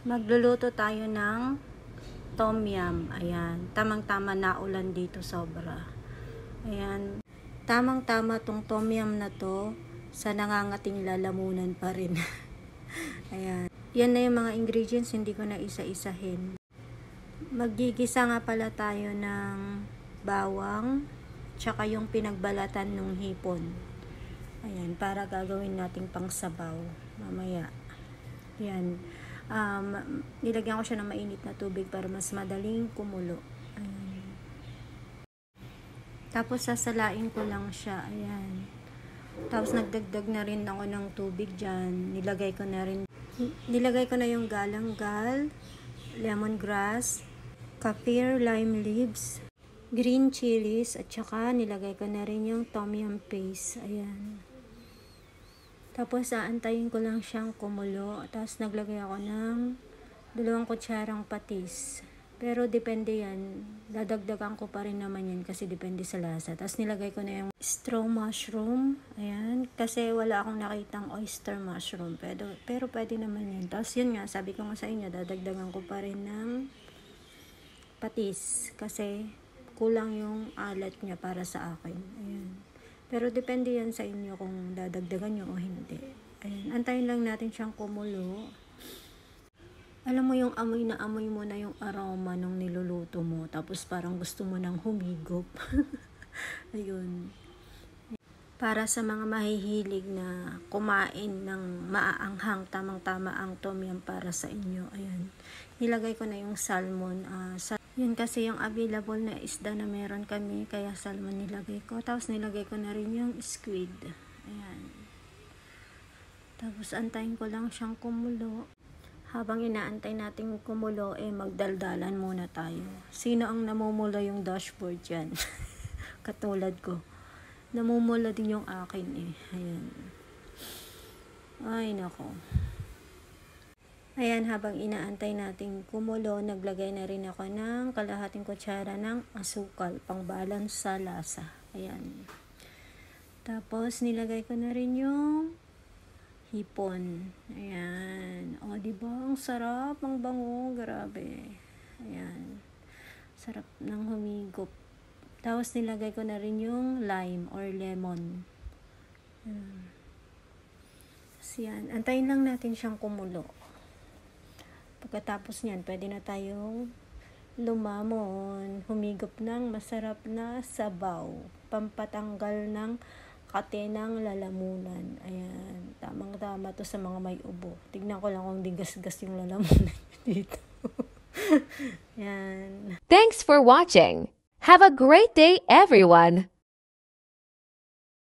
Magluluto tayo ng tom yum. Ayan, tamang-tama na ulan dito sobra. Ayan, tamang-tama tong tom yum na to sa nangangating lalamunan pa rin. Ayan, yan na yung mga ingredients, hindi ko na isa-isahin. Magigisa nga pala tayo ng bawang, tsaka yung pinagbalatan ng hipon. Ayan, para gagawin nating pangsabaw mamaya. Ayan. Nilagyan ko siya ng mainit na tubig para mas madaling kumulo. Ayan. Tapos sasalain ko lang siya. Ayan. Tapos nagdagdag na rin ako ng tubig dyan. Nilagay ko na yung galanggal, lemongrass, kaffir lime leaves, green chilies, at saka nilagay ko na rin yung tom yum paste. Ayan. Tapos aantayin ko lang siyang kumulo. Tapos naglagay ako ng 2 kutsarang patis. Pero depende yan. Dadagdagan ko pa rin naman yan kasi depende sa lasa. Tapos nilagay ko na yung straw mushroom. Ayan. Kasi wala akong nakitang oyster mushroom. Pero pwede naman yan. Tapos yun nga, sabi ko nga sa inyo, dadagdagan ko pa rin ng patis. Kasi kulang yung alat niya para sa akin. Ayan. Pero depende yan sa inyo kung dadagdagan nyo o hindi. Ayan. Antayin lang natin siyang kumulo. Alam mo yung amoy na amoy mo na yung aroma nung niluluto mo. Tapos parang gusto mo nang humigop. Ayun. Para sa mga mahihilig na kumain ng maaanghang, tamang-tama ang tom yum para sa inyo. Ayan. Nilagay ko na yung salmon. Yun kasi yung available na isda na meron kami, kaya salmon nilagay ko. Tapos nilagay ko na rin yung squid. Ayan. Tapos antayin ko lang siyang kumulo. Habang inaantay natin kumulo, magdaldalan muna tayo. Sino ang namumula yung dashboard dyan? Katulad ko. Namumula din yung akin Ayan. Ay, nako. Ayan, habang inaantay natin kumulo, naglagay na rin ako ng kalahating kutsara ng asukal, pang balance sa lasa. Ayan. Tapos, nilagay ko na rin yung hipon. Ayan. O, diba? Ang sarap, ang bango. Grabe. Ayan. Sarap ng humigop. Tapos, nilagay ko na rin yung lime or lemon. Ayan. Tapos, yan. Antayin lang natin siyang kumulo. Pagkatapos niyan, pwede na tayong lumamon, humigop ng masarap na sabaw, pampatanggal ng katenang lalamunan. Ayan, tamang-tama to sa mga may ubo. Tignan ko lang kung di gas-gas yung lalamunan dito. Ayan. Thanks for watching. Have a great day, everyone.